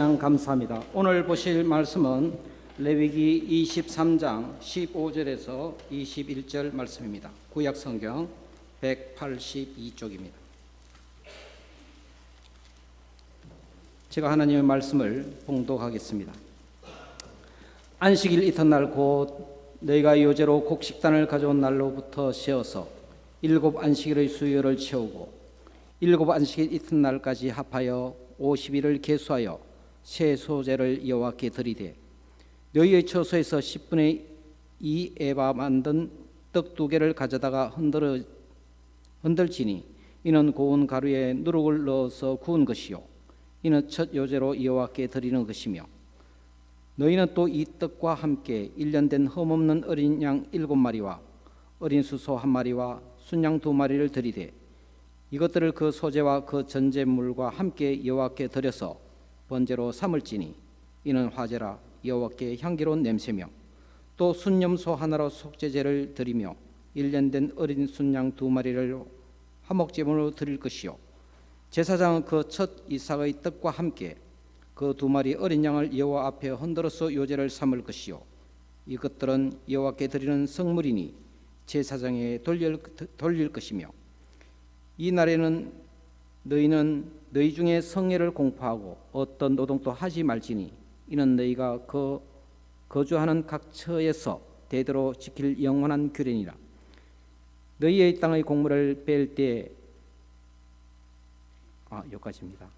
감사합니다. 오늘 보실 말씀은 레위기 23장 15절에서 21절 말씀입니다. 구약 성경 182쪽입니다. 제가 하나님의 말씀을 봉독하겠습니다. 안식일 이튿날 곧 너희가 요제로 곡식단을 가져온 날로부터 세어서 7 안식일의 수요를 채우고 7 안식일 이튿날까지 합하여 50일을 계수하여 새 소재를 여호와께 드리되 너희의 처소에서 10분의 2 에바 만든 떡 2개를 가져다가 흔들지니 이는 고운 가루에 누룩을 넣어서 구운 것이요 이는 첫 요제로 여호와께 드리는 것이며 너희는 또 이 떡과 함께 1년 된 흠없는 어린 양 7마리와 어린 수소 1마리와 순양 2마리를 드리되 이것들을 그 소재와 그 전제물과 함께 여호와께 드려서 번제로 삼을지니 이는 화제라 여호와께 향기로운 냄새며 또 순염소 하나로 속죄제를 드리며 1년 된 어린 순양 2마리를 화목제물로 드릴 것이요 제사장은 그 첫 이삭의 떡과 함께 그 2마리 어린 양을 여호와 앞에 흔들어서 요제를 삼을 것이요 이것들은 여호와께 드리는 성물이니 제사장에 돌릴 것이며 이 날에는 너희는 너희 중에 성례를 공포하고 어떤 노동도 하지 말지니 이는 너희가 거주하는 각 처에서 대대로 지킬 영원한 규례니라. 너희의 땅의 곡물을 뺄 때 여기까지입니다.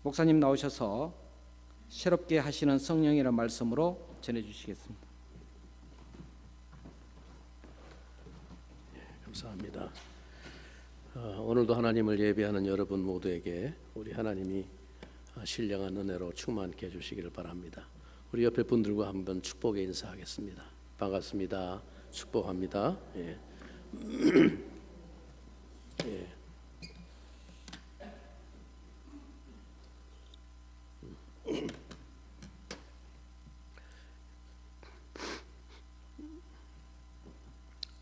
목사님 나오셔서 새롭게 하시는 성령이라는 말씀으로 전해주시겠습니다. 감사합니다. 오늘도 하나님을 예배하는 여러분 모두에게 우리 하나님이 신령한 은혜로 충만케 해주시기를 바랍니다. 우리 옆에 분들과 한번 축복의 인사하겠습니다. 반갑습니다. 축복합니다. 예. 예.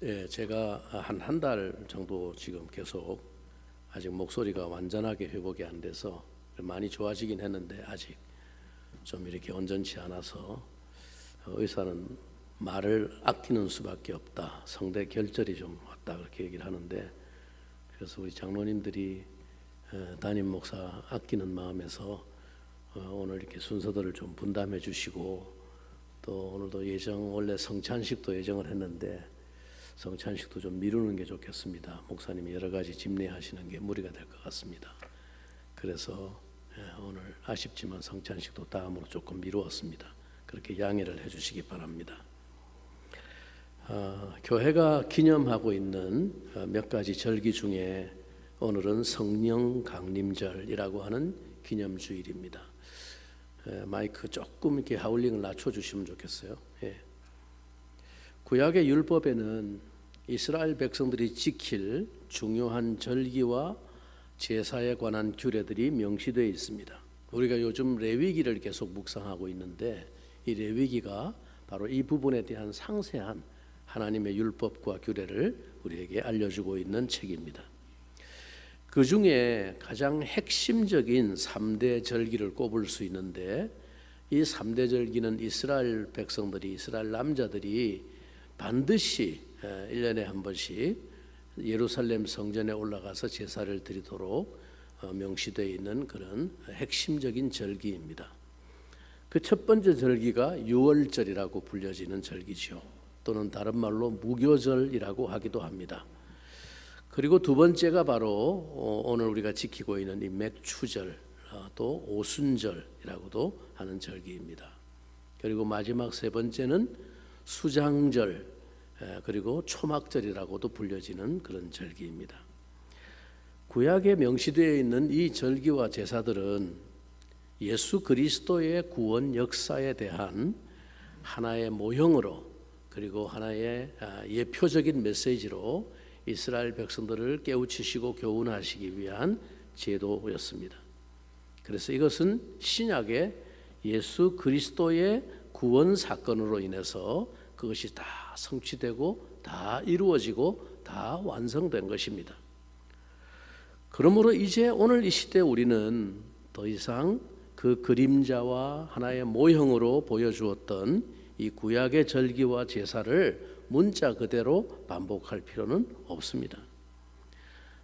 예, 제가 한 달 정도 지금 계속 아직 목소리가 완전하게 회복이 안 돼서 많이 좋아지긴 했는데 아직 좀 이렇게 온전치 않아서 의사는 말을 아끼는 수밖에 없다. 성대 결절이 좀 왔다 그렇게 얘기를 하는데 그래서 우리 장로님들이 담임 목사 아끼는 마음에서 오늘 이렇게 순서들을 좀 분담해 주시고 또 오늘도 원래 성찬식도 예정을 했는데 성찬식도 좀 미루는 게 좋겠습니다. 목사님이 여러 가지 집례하시는 게 무리가 될 것 같습니다. 그래서 오늘 아쉽지만 성찬식도 다음으로 조금 미루었습니다. 그렇게 양해를 해주시기 바랍니다. 교회가 기념하고 있는 몇 가지 절기 중에 오늘은 성령 강림절이라고 하는 기념주일입니다. 마이크 조금 이렇게 하울링을 낮춰주시면 좋겠어요. 예. 구약의 율법에는 이스라엘 백성들이 지킬 중요한 절기와 제사에 관한 규례들이 명시되어 있습니다. 우리가 요즘 레위기를 계속 묵상하고 있는데 이 레위기가 바로 이 부분에 대한 상세한 하나님의 율법과 규례를 우리에게 알려주고 있는 책입니다. 그 중에 가장 핵심적인 3대 절기를 꼽을 수 있는데 이 3대 절기는 이스라엘 백성들이 이스라엘 남자들이 반드시 1년에 한 번씩 예루살렘 성전에 올라가서 제사를 드리도록 명시되어 있는 그런 핵심적인 절기입니다. 그 첫 번째 절기가 유월절이라고 불려지는 절기죠. 또는 다른 말로 무교절이라고 하기도 합니다. 그리고 두 번째가 바로 오늘 우리가 지키고 있는 이 맥추절 또 오순절이라고도 하는 절기입니다. 그리고 마지막 세 번째는 수장절 그리고 초막절이라고도 불려지는 그런 절기입니다. 구약에 명시되어 있는 이 절기와 제사들은 예수 그리스도의 구원 역사에 대한 하나의 모형으로 그리고 하나의 예표적인 메시지로 이스라엘 백성들을 깨우치시고 교훈하시기 위한 제도였습니다. 그래서 이것은 신약의 예수 그리스도의 구원 사건으로 인해서 그것이 다 성취되고 다 이루어지고 다 완성된 것입니다. 그러므로 이제 오늘 이 시대 우리는 더 이상 그 그림자와 하나의 모형으로 보여주었던 이 구약의 절기와 제사를 문자 그대로 반복할 필요는 없습니다.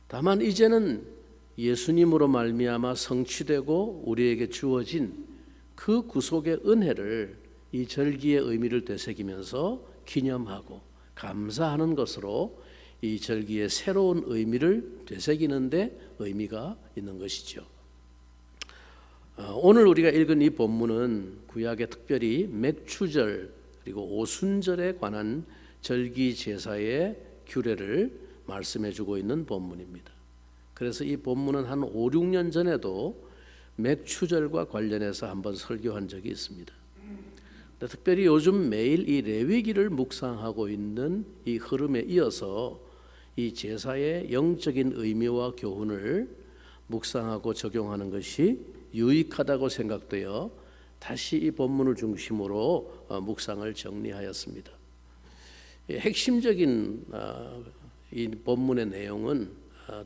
다만 이제는 예수님으로 말미암아 성취되고 우리에게 주어진 그 구속의 은혜를 이 절기의 의미를 되새기면서 기념하고 감사하는 것으로 이 절기의 새로운 의미를 되새기는데 의미가 있는 것이죠. 오늘 우리가 읽은 이 본문은 구약에 특별히 맥추절 그리고 오순절에 관한 절기 제사의 규례를 말씀해주고 있는 본문입니다. 그래서 이 본문은 한 5, 6년 전에도 맥추절과 관련해서 한번 설교한 적이 있습니다. 특별히 요즘 매일 이 레위기를 묵상하고 있는 이 흐름에 이어서 이 제사의 영적인 의미와 교훈을 묵상하고 적용하는 것이 유익하다고 생각되어 다시 이 본문을 중심으로 묵상을 정리하였습니다. 핵심적인 이 본문의 내용은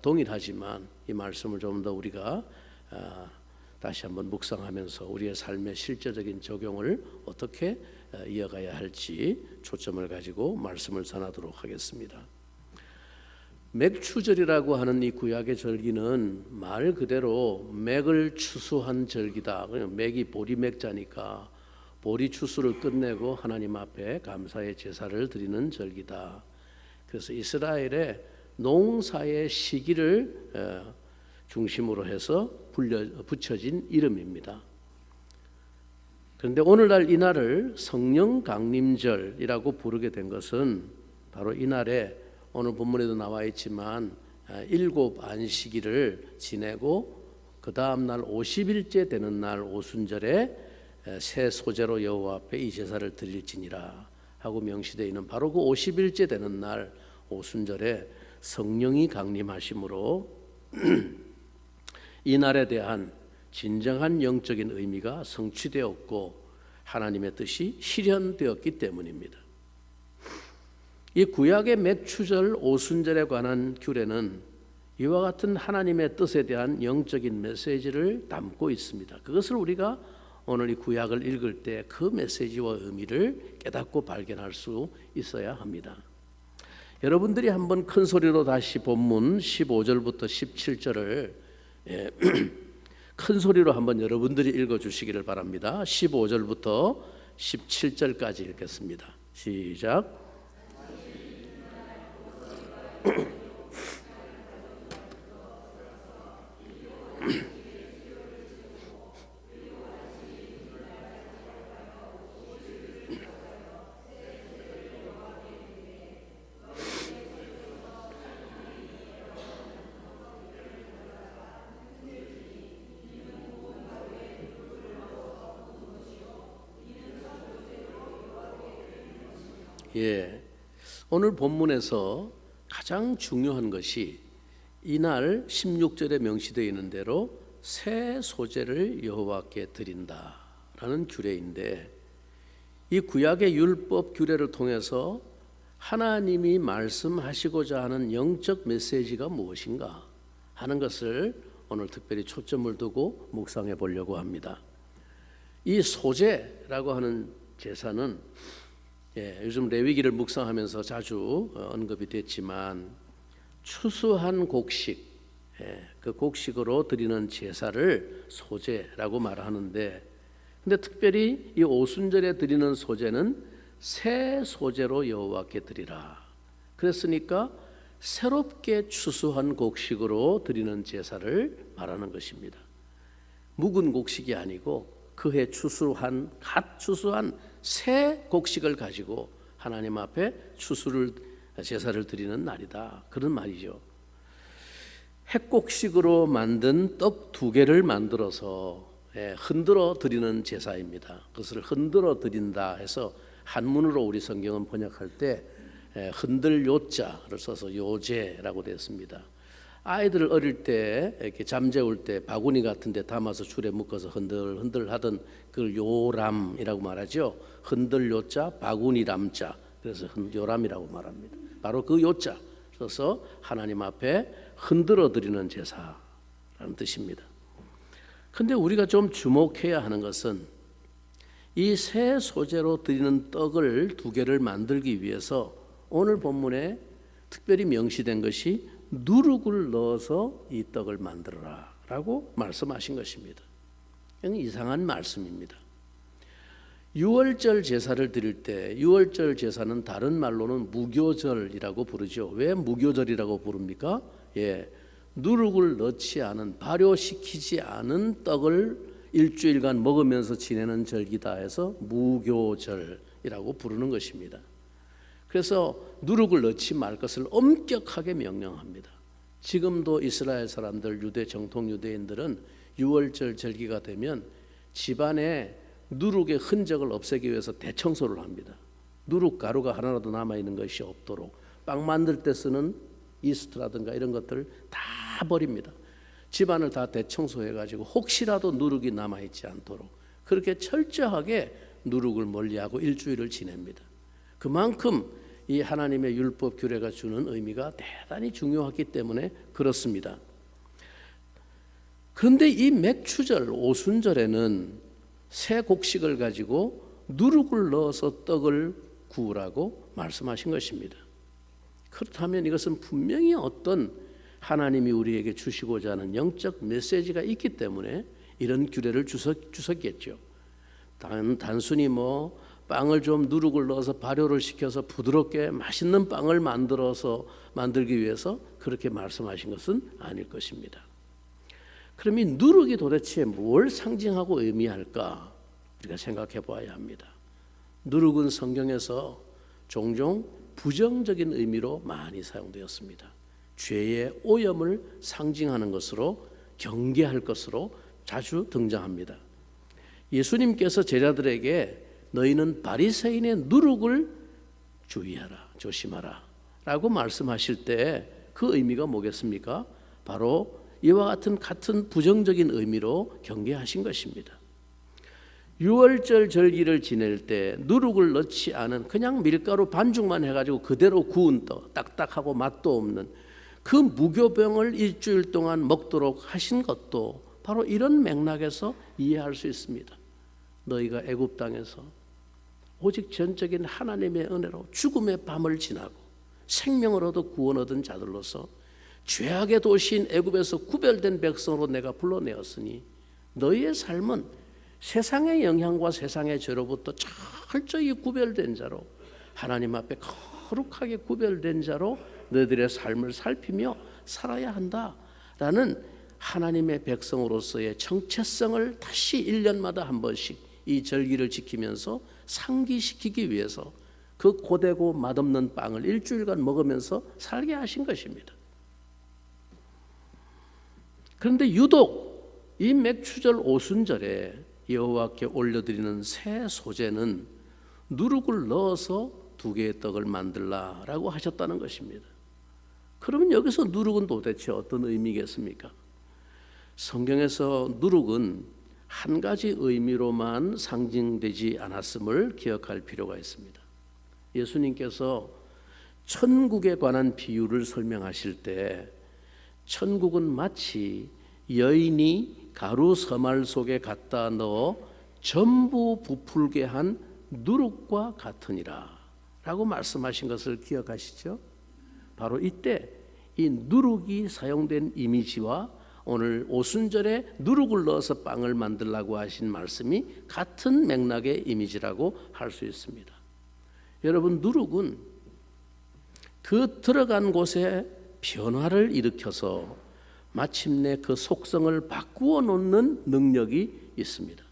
동일하지만 이 말씀을 좀 더 우리가 다시 한번 묵상하면서 우리의 삶의 실제적인 적용을 어떻게 이어가야 할지 초점을 가지고 말씀을 전하도록 하겠습니다. 맥추절이라고 하는 이 구약의 절기는 말 그대로 맥을 추수한 절기다. 맥이 보리맥자니까 보리 추수를 끝내고 하나님 앞에 감사의 제사를 드리는 절기다. 그래서 이스라엘의 농사의 시기를 중심으로 해서 붙여진 이름입니다. 그런데 오늘날 이날을 성령 강림절이라고 부르게 된 것은 바로 이날에 오늘 본문에도 나와 있지만 7 안식일을 지내고 그 다음 날 50일째 되는 날 오순절에 새 소재로 여호와 앞에 이 제사를 드릴지니라 하고 명시되어 있는 바로 그 50일째 되는 날 오순절에 성령이 강림하심으로 이 날에 대한 진정한 영적인 의미가 성취되었고 하나님의 뜻이 실현되었기 때문입니다. 이 구약의 맥추절 오순절에 관한 규례는 이와 같은 하나님의 뜻에 대한 영적인 메시지를 담고 있습니다. 그것을 우리가 오늘 이 구약을 읽을 때 그 메시지와 의미를 깨닫고 발견할 수 있어야 합니다. 여러분들이 한번 큰 소리로 다시 본문 15절부터 17절을 큰 소리로 한번 여러분들이 읽어주시기를 바랍니다. 15절부터 17절까지 읽겠습니다. 시작. 오늘 본문에서 가장 중요한 것이 이날 16절에 명시되어 있는 대로 새 소재를 여호와께 드린다라는 규례인데, 이 구약의 율법 규례를 통해서 하나님이 말씀하시고자 하는 영적 메시지가 무엇인가 하는 것을 오늘 특별히 초점을 두고 묵상해 보려고 합니다. 이 소재라고 하는 제사는 요즘 레위기를 묵상하면서 자주 언급이 됐지만 추수한 곡식, 그 곡식으로 드리는 제사를 소제라고 말하는데, 근데 특별히 이 오순절에 드리는 소제는 새 소제로 여호와께 드리라. 그랬으니까 새롭게 추수한 곡식으로 드리는 제사를 말하는 것입니다. 묵은 곡식이 아니고 그해 갓 추수한 새 곡식을 가지고 하나님 앞에 제사를 드리는 날이다, 그런 말이죠. 핵곡식으로 만든 떡 2개를 만들어서 흔들어 드리는 제사입니다. 그것을 흔들어 드린다 해서 한문으로 우리 성경은 번역할 때 흔들 요자를 써서 요제라고 되었습니다. 아이들 어릴 때 이렇게 잠재울 때 바구니 같은 데 담아서 줄에 묶어서 흔들 하던 그걸 요람이라고 말하죠. 흔들 요자 바구니 람자, 그래서 요람이라고 말합니다. 바로 그 요자 써서 하나님 앞에 흔들어 드리는 제사라는 뜻입니다. 근데 우리가 좀 주목해야 하는 것은 이 새 소재로 드리는 떡을 2개를 만들기 위해서 오늘 본문에 특별히 명시된 것이 누룩을 넣어서 이 떡을 만들어라 라고 말씀하신 것입니다. 이건 이상한 말씀입니다. 유월절 제사를 드릴 때, 유월절 제사는 다른 말로는 무교절이라고 부르죠. 왜 무교절이라고 부릅니까? 누룩을 넣지 않은, 발효시키지 않은 떡을 일주일간 먹으면서 지내는 절기다 해서 무교절이라고 부르는 것입니다. 그래서 누룩을 넣지 말 것을 엄격하게 명령합니다. 지금도 이스라엘 사람들, 유대 정통 유대인들은 유월절 절기가 되면 집안에 누룩의 흔적을 없애기 위해서 대청소를 합니다. 누룩 가루가 하나라도 남아있는 것이 없도록 빵 만들 때 쓰는 이스트라든가 이런 것들을 다 버립니다. 집안을 다 대청소해가지고 혹시라도 누룩이 남아있지 않도록 그렇게 철저하게 누룩을 멀리하고 일주일을 지냅니다. 그만큼 이 하나님의 율법 규례가 주는 의미가 대단히 중요하기 때문에 그렇습니다. 그런데 이 맥추절 오순절에는 새 곡식을 가지고 누룩을 넣어서 떡을 구우라고 말씀하신 것입니다. 그렇다면 이것은 분명히 어떤 하나님이 우리에게 주시고자 하는 영적 메시지가 있기 때문에 이런 규례를 주셨겠죠. 단순히 빵을 좀 누룩을 넣어서 발효를 시켜서 부드럽게 맛있는 빵을 만들기 위해서 그렇게 말씀하신 것은 아닐 것입니다. 그럼 이 누룩이 도대체 뭘 상징하고 의미할까? 우리가 생각해 봐야 합니다. 누룩은 성경에서 종종 부정적인 의미로 많이 사용되었습니다. 죄의 오염을 상징하는 것으로, 경계할 것으로 자주 등장합니다. 예수님께서 제자들에게 너희는 바리새인의 누룩을 주의하라, 조심하라 라고 말씀하실 때 그 의미가 뭐겠습니까? 바로 이와 같은 부정적인 의미로 경계하신 것입니다. 유월절 절기를 지낼 때 누룩을 넣지 않은 그냥 밀가루 반죽만 해가지고 그대로 구운 떡, 딱딱하고 맛도 없는 그 무교병을 일주일 동안 먹도록 하신 것도 바로 이런 맥락에서 이해할 수 있습니다. 너희가 애굽 땅에서 오직 전적인 하나님의 은혜로 죽음의 밤을 지나고 생명을 얻어 구원 얻은 자들로서 죄악의 도시인 애굽에서 구별된 백성으로 내가 불러내었으니 너희의 삶은 세상의 영향과 세상의 죄로부터 철저히 구별된 자로, 하나님 앞에 거룩하게 구별된 자로 너희들의 삶을 살피며 살아야 한다라는 하나님의 백성으로서의 정체성을 다시 1년마다 한 번씩 이 절기를 지키면서 상기시키기 위해서 그 고되고 맛없는 빵을 일주일간 먹으면서 살게 하신 것입니다. 그런데 유독 이 맥추절 오순절에 여호와께 올려드리는 새 소제는 누룩을 넣어서 2개의 떡을 만들라라고 하셨다는 것입니다. 그러면 여기서 누룩은 도대체 어떤 의미겠습니까? 성경에서 누룩은 한 가지 의미로만 상징되지 않았음을 기억할 필요가 있습니다. 예수님께서 천국에 관한 비유를 설명하실 때 천국은 마치 여인이 가루 서말 속에 갖다 넣어 전부 부풀게 한 누룩과 같으니라 라고 말씀하신 것을 기억하시죠? 바로 이때 이 누룩이 사용된 이미지와 오늘 오순절에 누룩을 넣어서 빵을 만들라고 하신 말씀이 같은 맥락의 이미지라고 할 수 있습니다. 여러분, 누룩은 그 들어간 곳에 변화를 일으켜서 마침내 그 속성을 바꾸어 놓는 능력이 있습니다.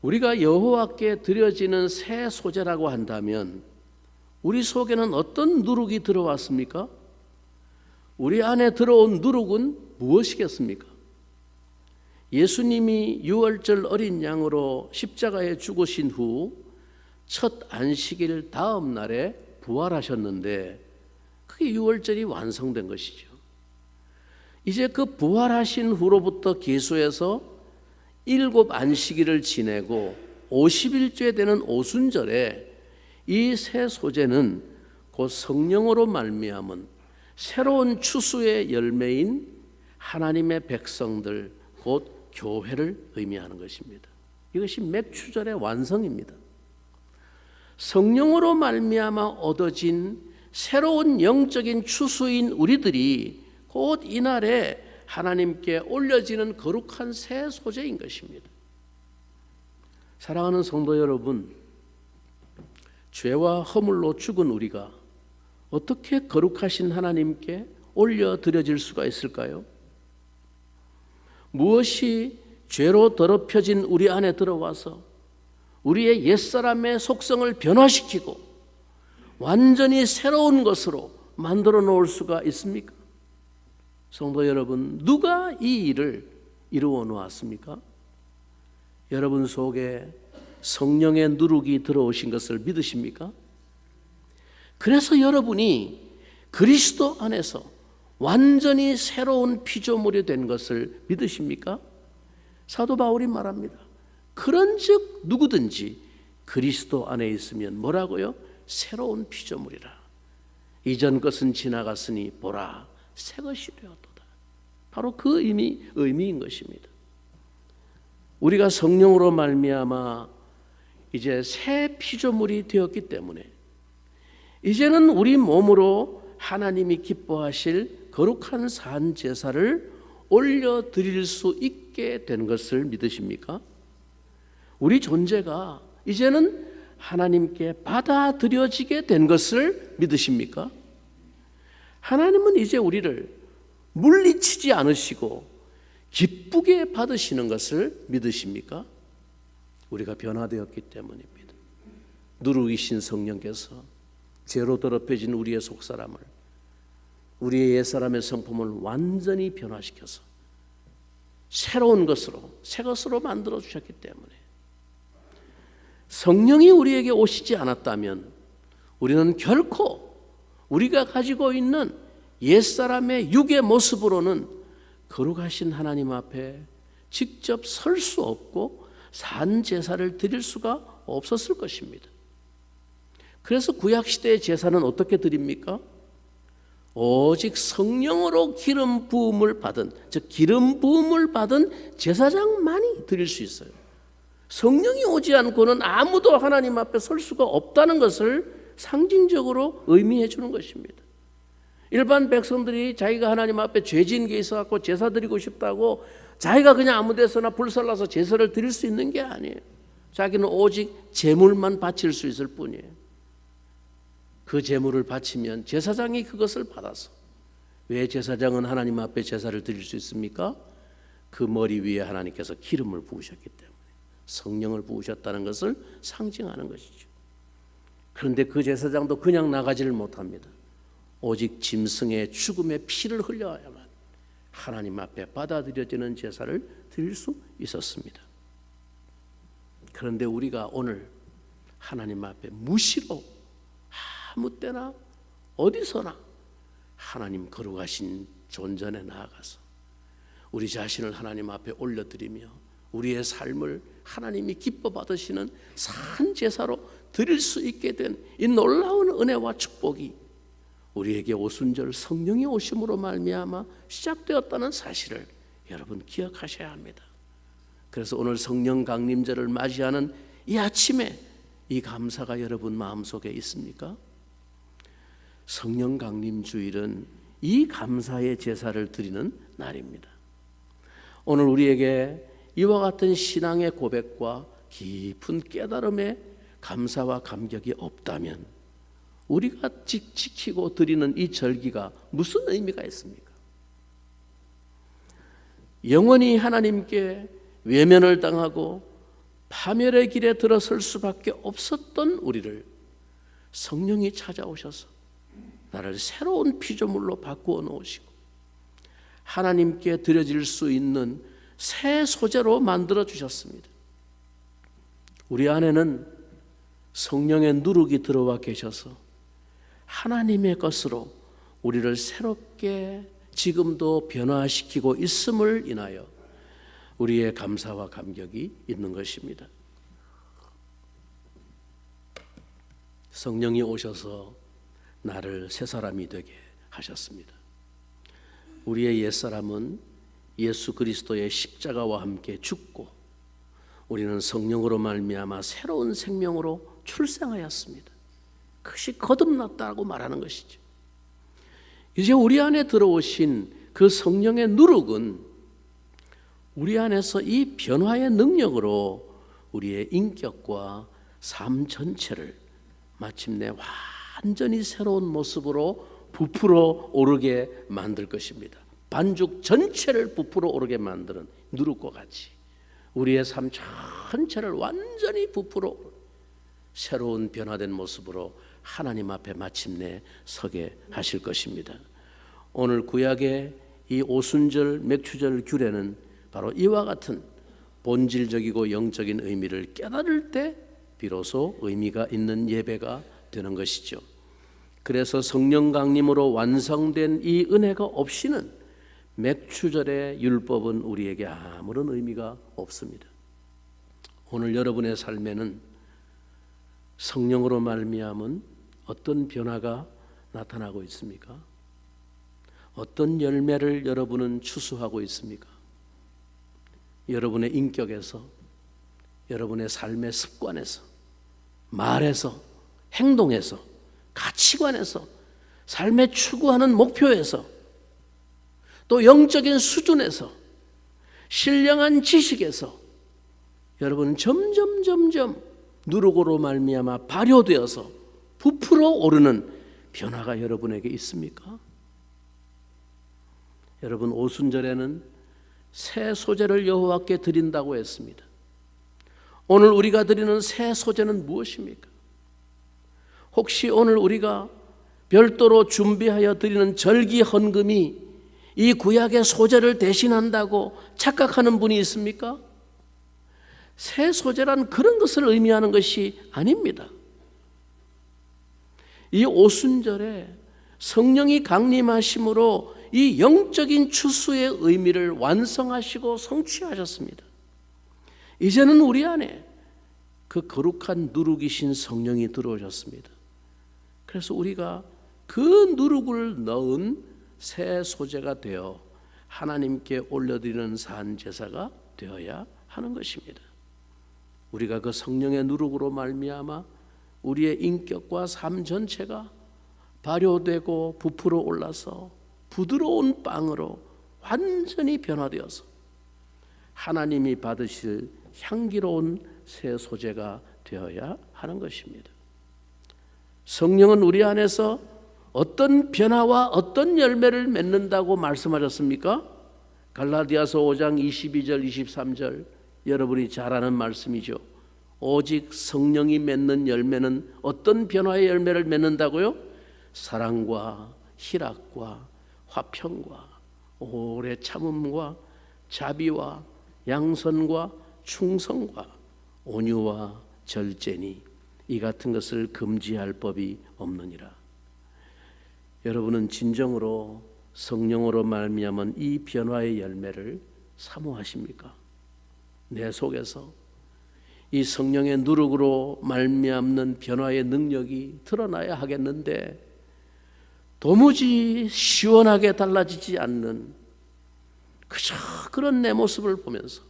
우리가 여호와께 드려지는 새 소제라고 한다면 우리 속에는 어떤 누룩이 들어왔습니까? 우리 안에 들어온 누룩은 무엇이겠습니까? 예수님이 유월절 어린 양으로 십자가에 죽으신 후 첫 안식일 다음 날에 부활하셨는데 그게 유월절이 완성된 것이죠. 이제 그 부활하신 후로부터 계수해서 7 안식일을 지내고 50일째 되는 오순절에 이 새 소제는 곧 성령으로 말미암은 새로운 추수의 열매인 하나님의 백성들, 곧 교회를 의미하는 것입니다. 이것이 맥추절의 완성입니다. 성령으로 말미암아 얻어진 새로운 영적인 추수인 우리들이 곧 이날에 하나님께 올려지는 거룩한 새 소재인 것입니다. 사랑하는 성도 여러분, 죄와 허물로 죽은 우리가 어떻게 거룩하신 하나님께 올려드려질 수가 있을까요? 무엇이 죄로 더럽혀진 우리 안에 들어와서 우리의 옛사람의 속성을 변화시키고 완전히 새로운 것으로 만들어 놓을 수가 있습니까? 성도 여러분, 누가 이 일을 이루어 놓았습니까? 여러분 속에 성령의 누룩이 들어오신 것을 믿으십니까? 그래서 여러분이 그리스도 안에서 완전히 새로운 피조물이 된 것을 믿으십니까? 사도 바울이 말합니다. 그런즉 누구든지 그리스도 안에 있으면 뭐라고요? 새로운 피조물이라. 이전 것은 지나갔으니 보라, 새 것이 되었도다. 바로 그 의미인 것입니다. 우리가 성령으로 말미암아 이제 새 피조물이 되었기 때문에 이제는 우리 몸으로 하나님이 기뻐하실 거룩한 산 제사를 올려드릴 수 있게 된 것을 믿으십니까? 우리 존재가 이제는 하나님께 받아들여지게 된 것을 믿으십니까? 하나님은 이제 우리를 물리치지 않으시고 기쁘게 받으시는 것을 믿으십니까? 우리가 변화되었기 때문입니다. 누룩이신 성령께서 죄로 더럽혀진 우리의 속사람을, 우리의 옛사람의 성품을 완전히 변화시켜서 새로운 것으로, 새 것으로 만들어 주셨기 때문에 성령이 우리에게 오시지 않았다면 우리는 결코 우리가 가지고 있는 옛사람의 육의 모습으로는 거룩하신 하나님 앞에 직접 설 수 없고 산 제사를 드릴 수가 없었을 것입니다. 그래서 구약시대의 제사는 어떻게 드립니까? 오직 성령으로 기름 부음을 받은, 즉 기름 부음을 받은 제사장만이 드릴 수 있어요. 성령이 오지 않고는 아무도 하나님 앞에 설 수가 없다는 것을 상징적으로 의미해 주는 것입니다. 일반 백성들이 자기가 하나님 앞에 죄 지은 게 있어서 제사 드리고 싶다고 자기가 그냥 아무 데서나 불살라서 제사를 드릴 수 있는 게 아니에요. 자기는 오직 제물만 바칠 수 있을 뿐이에요. 그 제물을 바치면 제사장이 그것을 받아서, 왜 제사장은 하나님 앞에 제사를 드릴 수 있습니까? 그 머리 위에 하나님께서 기름을 부으셨기 때문에, 성령을 부으셨다는 것을 상징하는 것이죠. 그런데 그 제사장도 그냥 나가지를 못합니다. 오직 짐승의 죽음의 피를 흘려야만 하나님 앞에 받아들여지는 제사를 드릴 수 있었습니다. 그런데 우리가 오늘 하나님 앞에 무시로 아무 때나 어디서나 하나님 거룩하신 존전에 나아가서 우리 자신을 하나님 앞에 올려드리며 우리의 삶을 하나님이 기뻐 받으시는 산 제사로 드릴 수 있게 된 이 놀라운 은혜와 축복이 우리에게 오순절 성령이 오심으로 말미암아 시작되었다는 사실을 여러분 기억하셔야 합니다. 그래서 오늘 성령 강림절을 맞이하는 이 아침에 이 감사가 여러분 마음속에 있습니까? 성령 강림 주일은 이 감사의 제사를 드리는 날입니다. 오늘 우리에게 이와 같은 신앙의 고백과 깊은 깨달음의 감사와 감격이 없다면 우리가 지키고 드리는 이 절기가 무슨 의미가 있습니까? 영원히 하나님께 외면을 당하고 파멸의 길에 들어설 수밖에 없었던 우리를 성령이 찾아오셔서 나를 새로운 피조물로 바꾸어 놓으시고 하나님께 드려질 수 있는 새 소재로 만들어 주셨습니다. 우리 안에는 성령의 누룩이 들어와 계셔서 하나님의 것으로 우리를 새롭게 지금도 변화시키고 있음을 인하여 우리의 감사와 감격이 있는 것입니다. 성령이 오셔서 나를 새 사람이 되게 하셨습니다. 우리의 옛사람은 예수 그리스도의 십자가와 함께 죽고 우리는 성령으로 말미암아 새로운 생명으로 출생하였습니다. 그것이 거듭났다고 말하는 것이죠. 이제 우리 안에 들어오신 그 성령의 누룩은 우리 안에서 이 변화의 능력으로 우리의 인격과 삶 전체를 마침내 완전히 새로운 모습으로 부풀어 오르게 만들 것입니다. 반죽 전체를 부풀어 오르게 만드는 누룩과 같이 우리의 삶 전체를 완전히 부풀어 새로운 변화된 모습으로 하나님 앞에 마침내 서게 하실 것입니다. 오늘 구약의 이 오순절 맥추절 규례는 바로 이와 같은 본질적이고 영적인 의미를 깨달을 때 비로소 의미가 있는 예배가 되는 것이죠. 그래서 성령 강림으로 완성된 이 은혜가 없이는 맥추절의 율법은 우리에게 아무런 의미가 없습니다. 오늘 여러분의 삶에는 성령으로 말미암은 어떤 변화가 나타나고 있습니까? 어떤 열매를 여러분은 추수하고 있습니까? 여러분의 인격에서, 여러분의 삶의 습관에서, 말에서, 행동에서, 가치관에서, 삶의 추구하는 목표에서, 또 영적인 수준에서, 신령한 지식에서 여러분은 점점 누룩으로 말미암아 발효되어서 부풀어 오르는 변화가 여러분에게 있습니까? 여러분, 오순절에는 새 소제를 여호와께 드린다고 했습니다. 오늘 우리가 드리는 새 소제는 무엇입니까? 혹시 오늘 우리가 별도로 준비하여 드리는 절기 헌금이 이 구약의 소제를 대신한다고 착각하는 분이 있습니까? 새 소제란 그런 것을 의미하는 것이 아닙니다. 이 오순절에 성령이 강림하심으로 이 영적인 추수의 의미를 완성하시고 성취하셨습니다. 이제는 우리 안에 그 거룩한 누룩이신 성령이 들어오셨습니다. 그래서 우리가 그 누룩을 넣은 새 소제가 되어 하나님께 올려드리는 산 제사가 되어야 하는 것입니다. 우리가 그 성령의 누룩으로 말미암아 우리의 인격과 삶 전체가 발효되고 부풀어 올라서 부드러운 빵으로 완전히 변화되어서 하나님이 받으실 향기로운 새 소제가 되어야 하는 것입니다. 성령은 우리 안에서 어떤 변화와 어떤 열매를 맺는다고 말씀하셨습니까? 갈라디아서 5장 22절 23절 여러분이 잘 아는 말씀이죠. 오직 성령이 맺는 열매는 어떤 변화의 열매를 맺는다고요? 사랑과 희락과 화평과 오래 참음과 자비와 양선과 충성과 온유와 절제니 이 같은 것을 금지할 법이 없느니라. 여러분은 진정으로 성령으로 말미암은 이 변화의 열매를 사모하십니까? 내 속에서 이 성령의 누룩으로 말미암는 변화의 능력이 드러나야 하겠는데 도무지 시원하게 달라지지 않는 그저 그런 내 모습을 보면서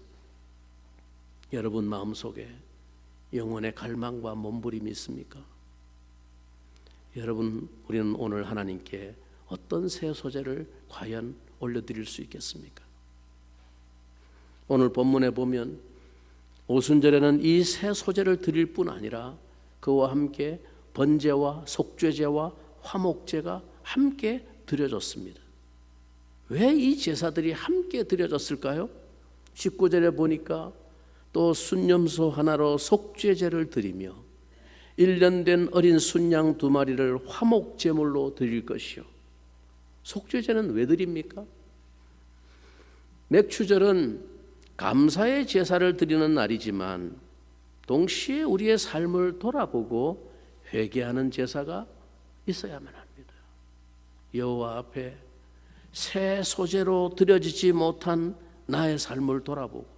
여러분 마음속에 영혼의 갈망과 몸부림이 있습니까? 여러분, 우리는 오늘 하나님께 어떤 새 소제를 과연 올려드릴 수 있겠습니까? 오늘 본문에 보면 오순절에는 이 새 소제를 드릴 뿐 아니라 그와 함께 번제와 속죄제와 화목제가 함께 드려졌습니다. 왜 이 제사들이 함께 드려졌을까요? 19절에 보니까 또 순념소 하나로 속죄제를 드리며 1년 된 어린 순양 2마리를 화목제물로 드릴 것이요. 속죄제는 왜 드립니까? 맥추절은 감사의 제사를 드리는 날이지만 동시에 우리의 삶을 돌아보고 회개하는 제사가 있어야만 합니다. 여호와 앞에 새 소제로 드려지지 못한 나의 삶을 돌아보고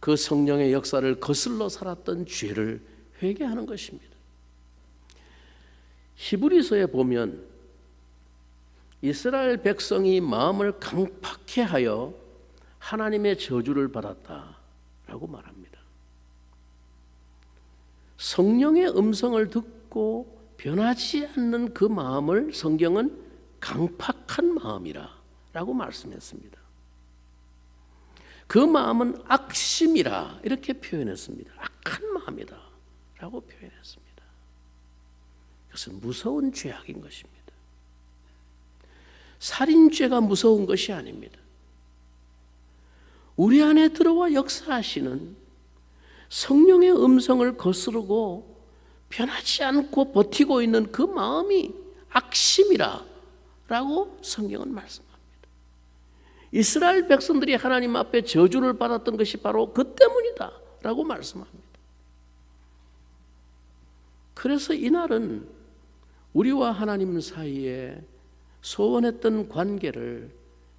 그 성령의 역사를 거슬러 살았던 죄를 회개하는 것입니다. 히브리서에 보면 이스라엘 백성이 마음을 강팍해 하여 하나님의 저주를 받았다라고 말합니다. 성령의 음성을 듣고 변하지 않는 그 마음을 성경은 강팍한 마음이라고 말씀했습니다. 그 마음은 악심이라 이렇게 표현했습니다. 악한 마음이다 라고 표현했습니다. 그것은 무서운 죄악인 것입니다. 살인죄가 무서운 것이 아닙니다. 우리 안에 들어와 역사하시는 성령의 음성을 거스르고 변하지 않고 버티고 있는 그 마음이 악심이라 라고 성경은 말씀합니다. 이스라엘 백성들이 하나님 앞에 저주를 받았던 것이 바로 그 때문이다 라고 말씀합니다. 그래서 이날은 우리와 하나님 사이에 소원했던 관계를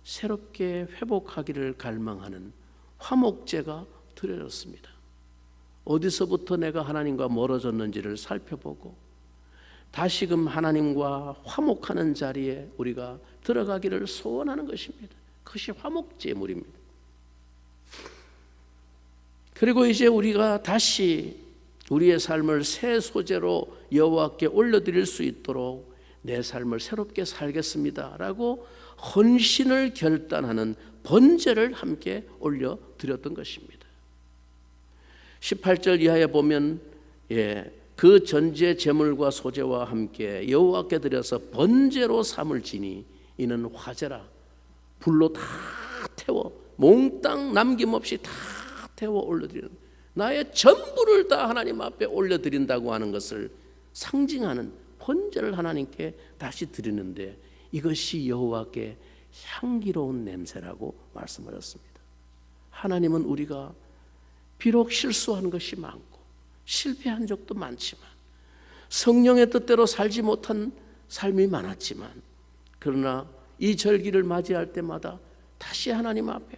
새롭게 회복하기를 갈망하는 화목제가 드려졌습니다. 어디서부터 내가 하나님과 멀어졌는지를 살펴보고 다시금 하나님과 화목하는 자리에 우리가 들어가기를 소원하는 것입니다. 그것이 화목제물입니다. 그리고 이제 우리가 다시 우리의 삶을 새 소재로 여호와께 올려드릴 수 있도록 내 삶을 새롭게 살겠습니다 라고 헌신을 결단하는 번제를 함께 올려드렸던 것입니다. 18절 이하에 보면 그 전제 제물과 소제와 함께 여호와께 드려서 번제로 삼을지니 이는 화제라. 불로 다 태워 몽땅 남김없이 다 태워 올려드리는, 나의 전부를 다 하나님 앞에 올려드린다고 하는 것을 상징하는 번제를 하나님께 다시 드리는데 이것이 여호와께 향기로운 냄새라고 말씀하셨습니다. 하나님은 우리가 비록 실수한 것이 많고 실패한 적도 많지만 성령의 뜻대로 살지 못한 삶이 많았지만 그러나 이 절기를 맞이할 때마다 다시 하나님 앞에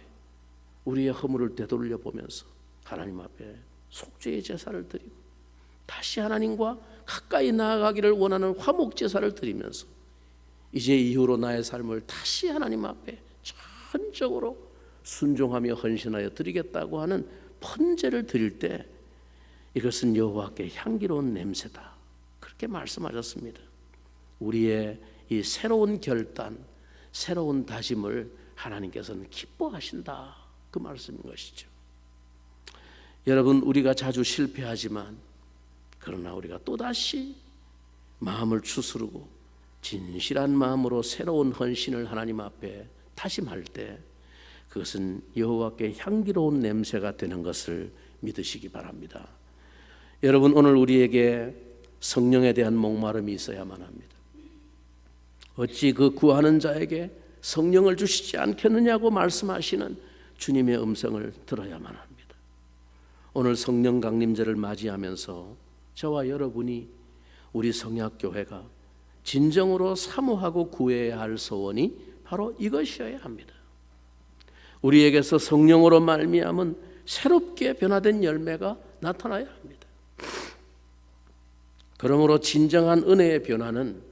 우리의 허물을 되돌려 보면서 하나님 앞에 속죄의 제사를 드리고 다시 하나님과 가까이 나아가기를 원하는 화목 제사를 드리면서 이제 이후로 나의 삶을 다시 하나님 앞에 전적으로 순종하며 헌신하여 드리겠다고 하는 번제를 드릴 때 이것은 여호와께 향기로운 냄새다 그렇게 말씀하셨습니다. 우리의 이 새로운 결단, 새로운 다짐을 하나님께서는 기뻐하신다 그 말씀인 것이죠. 여러분, 우리가 자주 실패하지만 그러나 우리가 또다시 마음을 추스르고 진실한 마음으로 새로운 헌신을 하나님 앞에 다짐할 때 그것은 여호와께 향기로운 냄새가 되는 것을 믿으시기 바랍니다. 여러분, 오늘 우리에게 성령에 대한 목마름이 있어야만 합니다. 어찌 그 구하는 자에게 성령을 주시지 않겠느냐고 말씀하시는 주님의 음성을 들어야만 합니다. 오늘 성령 강림제를 맞이하면서 저와 여러분이 우리 성약교회가 진정으로 사모하고 구해야 할 소원이 바로 이것이어야 합니다. 우리에게서 성령으로 말미암은 새롭게 변화된 열매가 나타나야 합니다. 그러므로 진정한 은혜의 변화는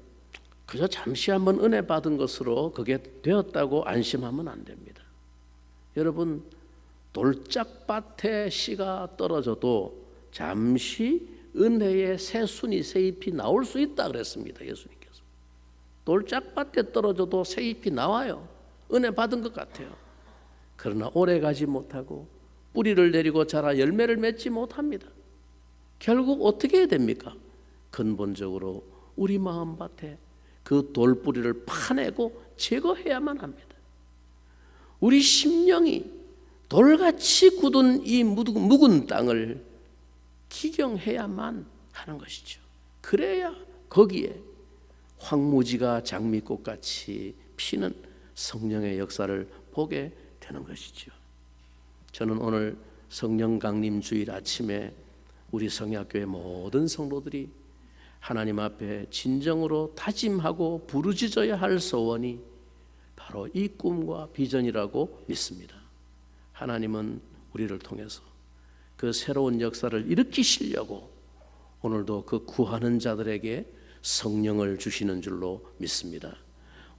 그저 잠시 한번 은혜 받은 것으로 그게 되었다고 안심하면 안 됩니다. 여러분, 돌짝밭에 씨가 떨어져도 잠시 은혜의 새 순이 새 잎이 나올 수 있다 그랬습니다. 예수님께서. 돌짝밭에 떨어져도 새 잎이 나와요. 은혜 받은 것 같아요. 그러나 오래 가지 못하고 뿌리를 내리고 자라 열매를 맺지 못합니다. 결국 어떻게 해야 됩니까? 근본적으로 우리 마음밭에 그 돌뿌리를 파내고 제거해야만 합니다. 우리 심령이 돌같이 굳은 이 묵은 땅을 기경해야만 하는 것이죠. 그래야 거기에 황무지가 장미꽃같이 피는 성령의 역사를 보게 되는 것이죠. 저는 오늘 성령 강림 주일 아침에 우리 성약교회 모든 성도들이 하나님 앞에 진정으로 다짐하고 부르짖어야 할 소원이 바로 이 꿈과 비전이라고 믿습니다. 하나님은 우리를 통해서 그 새로운 역사를 일으키시려고 오늘도 그 구하는 자들에게 성령을 주시는 줄로 믿습니다.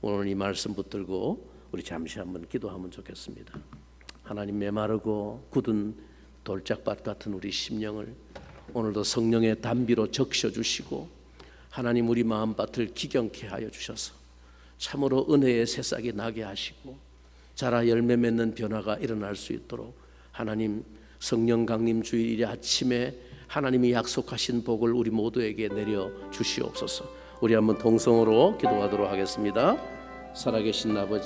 오늘 이 말씀 붙들고 우리 잠시 한번 기도하면 좋겠습니다. 하나님, 메마르고 굳은 돌짝밭 같은 우리 심령을 오늘도 성령의 단비로 적셔 주시고 하나님 우리 마음밭을 기경케 하여 주셔서 참으로 은혜의 새싹이 나게 하시고 자라 열매 맺는 변화가 일어날 수 있도록 하나님 성령 강림 주일 아침에 하나님이 약속하신 복을 우리 모두에게 내려 주시옵소서. 우리 한번 동성으로 기도하도록 하겠습니다. 살아계신 아버지